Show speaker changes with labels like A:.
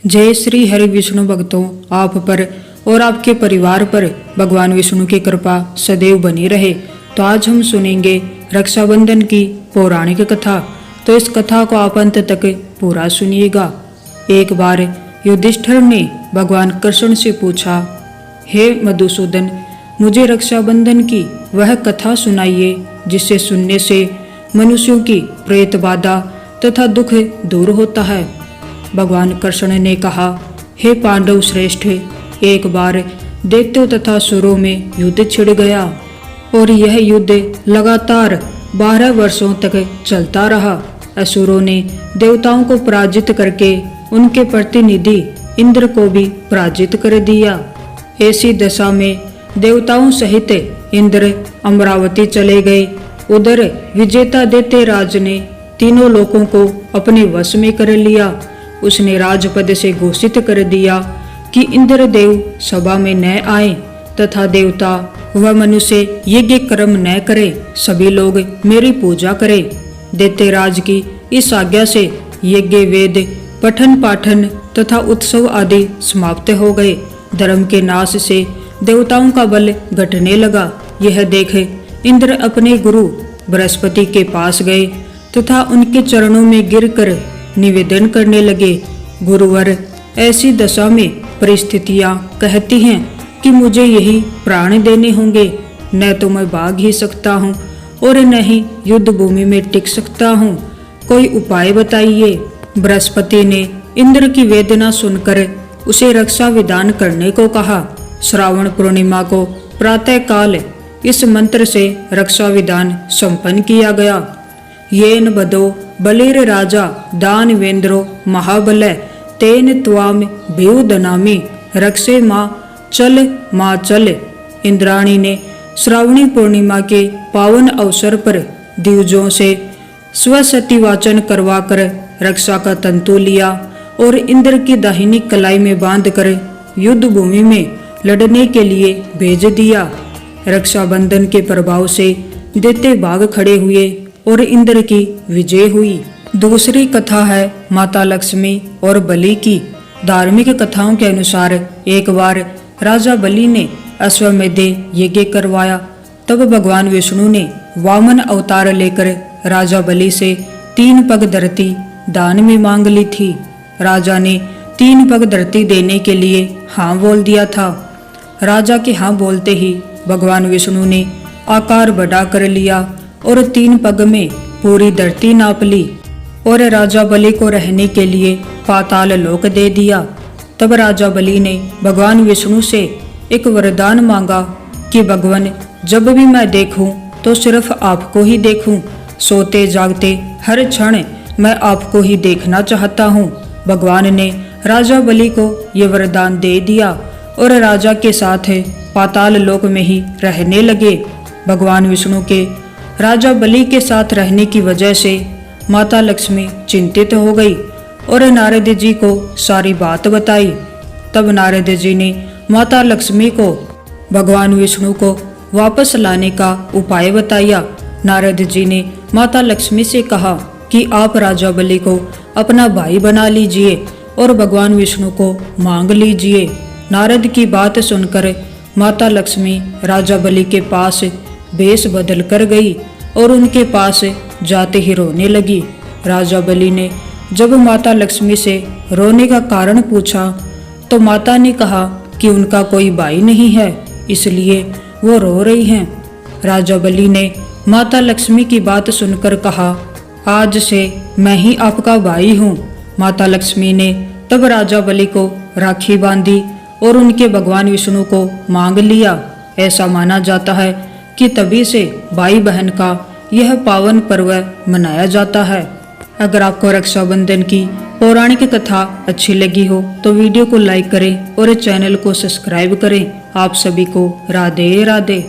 A: जय श्री हरि विष्णु भक्तों, आप पर और आपके परिवार पर भगवान विष्णु की कृपा सदैव बनी रहे। तो आज हम सुनेंगे रक्षाबंधन की पौराणिक कथा। तो इस कथा को आप अंत तक पूरा सुनिएगा। एक बार युधिष्ठिर ने भगवान कृष्ण से पूछा, हे मधुसूदन, मुझे रक्षाबंधन की वह कथा सुनाइए जिसे सुनने से मनुष्यों की प्रेत बाधा तथा दुख दूर होता है। भगवान कृष्ण ने कहा, हे पांडव श्रेष्ठ, एक बार दैत्यों तथा असुरों में युद्ध छिड़ गया और यह युद्ध लगातार 12 वर्षों तक चलता रहा। असुरों ने देवताओं को पराजित करके उनके प्रतिनिधि इंद्र को भी पराजित कर दिया। ऐसी दशा में देवताओं सहित इंद्र अमरावती चले गए। उधर विजेता दैत्य राज ने तीनों लोकों को अपने वश में कर लिया। उसने राजपद से घोषित कर दिया कि इंद्रदेव सभा में न आए तथा देवता व मनुष्य यज्ञ कर्म न करे, सभी लोग मेरी पूजा करें। दैत्यराज की इस आज्ञा से यज्ञ, वेद, पठन पाठन तथा उत्सव आदि समाप्त हो गए। धर्म के नाश से देवताओं का बल घटने लगा। यह देख इंद्र अपने गुरु बृहस्पति के पास गए तथा उनके चरणों में गिरकर निवेदन करने लगे, गुरुवर, ऐसी दशा में परिस्थितियां कहती हैं कि मुझे यही प्राण देने होंगे। न तो मैं भाग ही सकता हूँ और न ही युद्ध भूमि में टिक सकता हूँ। कोई उपाय बताइए। बृहस्पति ने इंद्र की वेदना सुनकर उसे रक्षा विधान करने को कहा। श्रावण पूर्णिमा को प्रातः काल इस मंत्र से रक्षा विधान संपन्न किया गया। येन बदो बलिर राजा दानवेंद्रो महाबल तेन त्वाम बेउदनामी रक्षे माँ चल। इंद्राणी ने श्रावणी पूर्णिमा के पावन अवसर पर द्विजों से स्वसती वाचन करवाकर रक्षा का तंतु लिया और इंद्र की दाहिनी कलाई में बांधकर युद्ध भूमि में लड़ने के लिए भेज दिया। रक्षाबंधन के प्रभाव से दैत्य भाग खड़े हुए और इंद्र की विजय हुई। दूसरी कथा है माता लक्ष्मी और बलि की। धार्मिक कथाओं के अनुसार एक बार राजा बलि ने अश्वमेध यज्ञ करवाया। तब भगवान विष्णु ने वामन अवतार लेकर राजा बलि से 3 पग धरती दान में मांग ली थी। राजा ने 3 पग धरती देने के लिए हाँ बोल दिया था। राजा के हाँ बोलते ही भगवान विष्णु ने आकार बड़ा कर लिया और 3 पग में पूरी धरती नाप ली और राजा बलि को रहने के लिए पाताल लोक दे दिया। तब राजा बलि ने भगवान विष्णु से एक वरदान मांगा कि भगवान, जब भी मैं देखूं तो सिर्फ आपको ही देखूं। सोते जागते हर क्षण मैं आपको ही देखना चाहता हूं। भगवान ने राजा बलि को ये वरदान दे दिया और राजा के साथ पाताल लोक में ही रहने लगे। भगवान विष्णु के राजा बलि के साथ रहने की वजह से माता लक्ष्मी चिंतित हो गई और नारद जी को सारी बात बताई। तब नारद जी ने माता लक्ष्मी को भगवान विष्णु को वापस लाने का उपाय बताया। नारद जी ने माता लक्ष्मी से कहा कि आप राजा बलि को अपना भाई बना लीजिए और भगवान विष्णु को मांग लीजिए। नारद की बात सुनकर माता लक्ष्मी राजा बलि के पास वेश बदल कर गई और उनके पास जाते ही रोने लगी। राजा बलि ने जब माता लक्ष्मी से रोने का कारण पूछा तो माता ने कहा कि उनका कोई भाई नहीं है, इसलिए वो रो रही हैं। राजा बलि ने माता लक्ष्मी की बात सुनकर कहा, आज से मैं ही आपका भाई हूँ। माता लक्ष्मी ने तब राजा बलि को राखी बांधी और उनके भगवान विष्णु को मांग लिया। ऐसा माना जाता है कि तभी से भाई बहन का यह पावन पर्व मनाया जाता है। अगर आपको रक्षाबंधन की पौराणिक कथा अच्छी लगी हो तो वीडियो को लाइक करें और चैनल को सब्सक्राइब करें। आप सभी को राधे राधे।